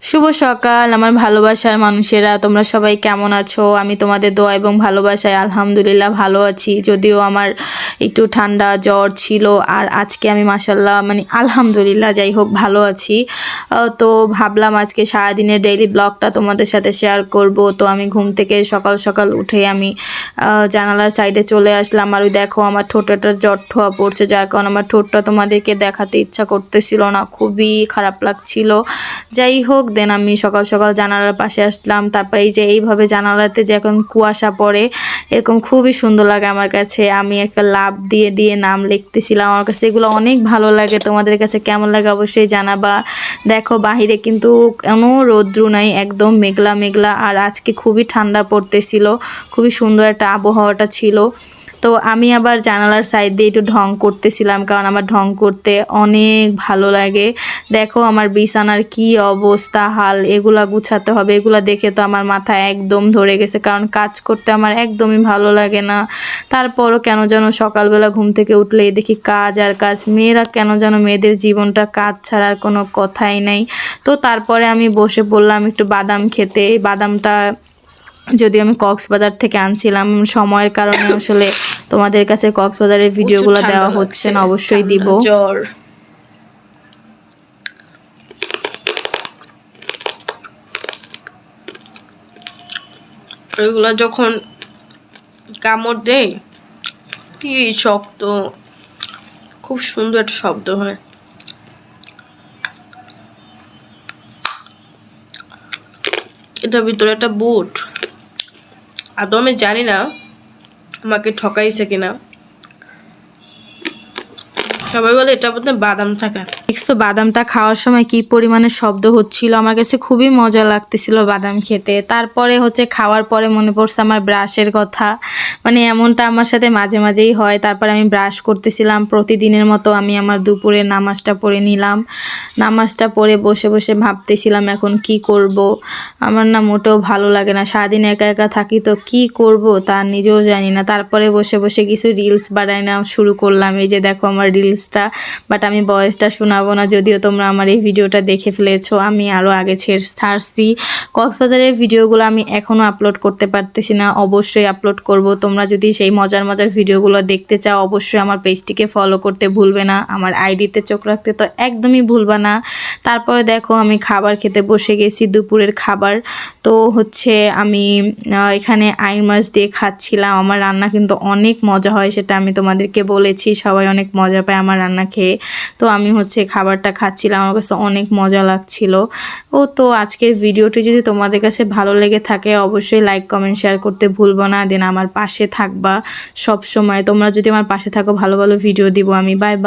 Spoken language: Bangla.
শুভ সকাল আমার ভালোবাসার মানুষেরা, তোমরা সবাই কেমন আছো? আমি তোমাদের দোয়া এবং ভালোবাসায় আলহামদুলিল্লাহ ভালো আছি। যদিও আমার একটু ঠান্ডা জ্বর ছিল, আর আজকে আমি মাশাল্লাহ আলহামদুলিল্লাহ যাই হোক ভালো আছি। তো ভাবলাম আজকে সারাদিনের ডেইলি ব্লগটা তোমাদের সাথে শেয়ার করব। তো আমি ঘুম থেকে সকাল সকাল উঠে আমি জানালার সাইডে চলে আসলাম। আর ওই দেখো আমার ঠোঁটটার জ্বর ঠোয়া পড়ছে, যার কারণ আমার ঠোঁটটা তোমাদেরকে দেখাতে ইচ্ছা করতেছিল না, খুবই খারাপ লাগছিল। যাই হোক দেন আমি সকাল সকাল জানালার পাশে আসলাম। তারপরে এই যে এইভাবে জানালাতে যখন কুয়াশা পড়ে এরকম খুবই সুন্দর লাগে আমার কাছে। আমি একটা লাভ দিয়ে দিয়ে নাম লিখতেছিলাম, আমার কাছে এগুলো অনেক ভালো লাগে। তোমাদের কাছে কেমন লাগে অবশ্যই জানাবা। দেখো বাহিরে কিন্তু কোনো রৌদ্র নাই, একদম মেঘলা মেঘলা, আর আজকে খুবই ঠান্ডা পড়তেছিল, খুবই সুন্দর একটা আবহাওয়াটা ছিল। তো আমি আবার জানালার সাইড দিয়ে একটু ঢং করতেছিলাম, কারণ আমার ঢং করতে অনেক ভালো লাগে। দেখো আমার বিছানার কি অবস্থা হাল, এগুলা গুছাতে হবে। এগুলা দেখে তো আমার মাথা একদম ধরে গেছে, কারণ কাজ করতে আমার একদমই ভালো লাগে না। তারপরও কেন যেন সকালবেলা ঘুম থেকে উঠলেই দেখি কাজ আর কাজ। মেয়েরা কেন যেন, মেয়েদের জীবনটা কাজ ছাড়ার কোনো কথাই নাই। তো তারপরে আমি বসে পড়লাম একটু বাদাম খেতে। বাদামটা যদি আমি কক্সবাজার থেকে আনছিলাম, সময়ের কারণে আসলে তোমাদের কাছে কক্সবাজারের ভিডিওগুলো দেওয়া হচ্ছে না, অবশ্যই দিব। জ্বর এগুলা যখন কামড় দেয় কি শব্দ, খুব সুন্দর একটা শব্দ হয়। এটার ভিতরে একটা বুট, আদৌ আমি জানি না আমাকে ঠকাইছে কিনা। সবাই বলে এটার মধ্যে বাদাম থাকে। তো বাদামটা খাওয়ার সময় কি পরিমাণে শব্দ হচ্ছিল, আমার কাছে খুবই মজা লাগতেছিল বাদাম খেতে। তারপরে হচ্ছে খাওয়ার পরে মনে পড়ছে আমার ব্রাশের কথা। এমনটা আমার সাথে মাঝে মাঝেই হয়। তারপরে আমি ব্রাশ করতেছিলাম প্রতিদিনের মতো। আমি আমার দুপুরে নামাজটা পড়ে নিলাম। নামাজটা পড়ে বসে বসে ভাবতেছিলাম এখন কি করব। আমার না মোটেও ভালো লাগে না, সারাদিন একা একা থাকি, তো কি করব তা নিজেও জানি না। তারপরে বসে বসে কিছু রিলস বানাই না শুরু করলাম। এই যে দেখো আমার রিলসটা, বাট আমি ভয়েসটা শোনাবো না, যদিও তোমরা আমার এই ভিডিওটা দেখে ফেলেছো। আমি আরও আগে ছাড়ছি কক্সবাজারের ভিডিওগুলো, আমি এখনও আপলোড করতে পারতেছি না, অবশ্যই আপলোড করব। তোমরা যদি সেই মজার মজার ভিডিওগুলো দেখতে চাও অবশ্যই আমার পেজটিকে ফলো করতে ভুলবে না, আমার আইডিতে চোখ রাখতে তো একদমই ভুলবে না। তারপরে দেখো আমি খাবার খেতে বসে গেছি, দুপুরের খাবার। তো হচ্ছে আমি এখানে আইন মাছ দিয়ে খাচ্ছিলাম। আমার রান্না কিন্তু অনেক মজা হয়, সেটা আমি তোমাদেরকে বলেছি, সবাই অনেক মজা পায় আমার রান্না খেয়ে। তো আমি হচ্ছে খাবারটা খাচ্ছিলাম, আমার কাছে অনেক মজা লাগছিল। তো আজকের ভিডিওটি যদি তোমাদের কাছে ভালো লেগে থাকে অবশ্যই লাইক কমেন্ট শেয়ার করতে ভুলবো না। দেন আমার পাশে থাকবা সব সময়। তোমরা যদি আমার পাশে থাকো ভালো ভালো ভিডিও দিব আমি। Bye bye.